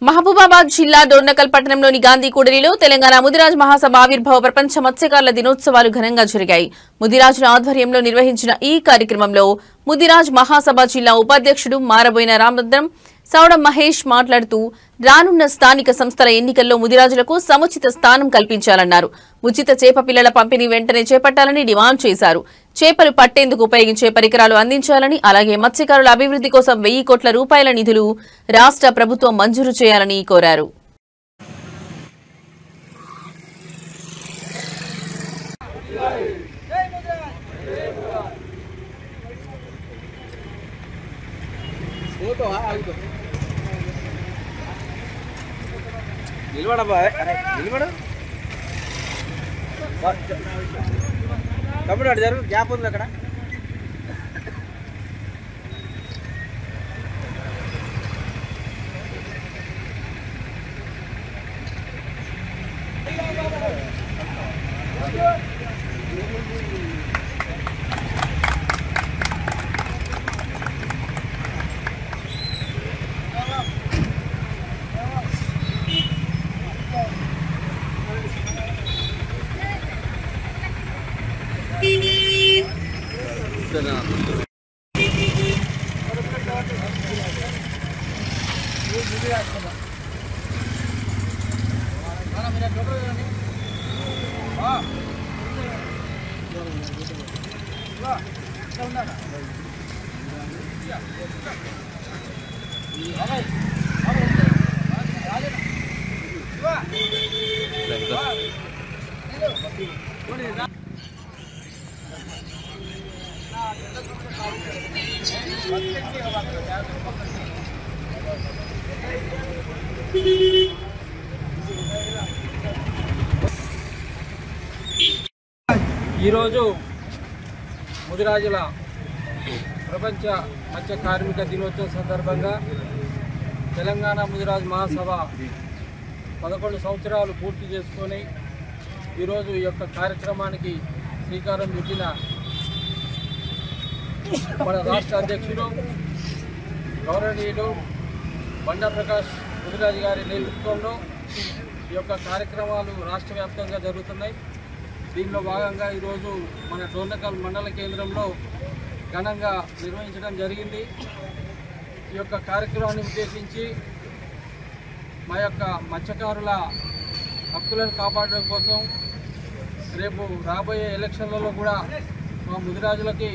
మహబూబాబాద్ జిల్లా డోర్నకల్ పట్టణంలోని గాంధీ కూడలిలో తెలంగాణ ముదిరాజ్ మహాసభ ఆవిర్భావ ప్రపంచ మత్స్యకారుల దినోత్సవాలు ఘనంగా జరిగాయి. ముదిరాజుల ఆధ్వర్యంలో నిర్వహించిన ఈ కార్యక్రమంలో ముదిరాజ్ మహాసభ జిల్లా ఉపాధ్యక్షుడు మారబోయిన రామభద్రం సౌడం మహేష్ మాట్లాడుతూ రానున్న స్థానిక సంస్థల ఎన్నికల్లో ముదిరాజులకు సముచిత స్థానం కల్పించాలన్నారు. ఉచిత చేప పిల్లల పంపిణీ వెంటనే చేపట్టాలని డిమాండ్ చేశారు. చేపలు పట్టేందుకు ఉపయోగించే పరికరాలు అందించాలని, అలాగే మత్స్యకారుల అభివృద్ధి కోసం 1000 కోట్ల రూపాయల నిధులు రాష్ట్ర ప్రభుత్వం మంజూరు చేయాలని కోరారు. తమ్ముడు అటు జరుగు, గ్యాప్ ఉంది అక్కడ. ఈరోజు ముదిరాజుల ప్రపంచ మత్స్య కార్మిక దినోత్సవం సందర్భంగా తెలంగాణ ముదిరాజ్ మహాసభ 11 సంవత్సరాలు పూర్తి చేసుకొని ఈరోజు ఈ యొక్క కార్యక్రమానికి శ్రీకారం చుట్టిన మన రాష్ట్ర అధ్యక్షుడు గౌరవనీయులు బండా ప్రకాష్ ముదిరాజు గారి నేతృత్వంలో ఈ యొక్క కార్యక్రమాలు రాష్ట్ర వ్యాప్తంగా జరుగుతున్నాయి. దీనిలో భాగంగా ఈరోజు మన డోర్నకల్ మండల కేంద్రంలో ఘనంగా నిర్వహించడం జరిగింది. ఈ యొక్క కార్యక్రమాన్ని ఉద్దేశించి మా యొక్క మత్స్యకారుల హక్కులను కాపాడడం కోసం రేపు రాబోయే ఎలక్షన్లలో కూడా మా ముదిరాజులకి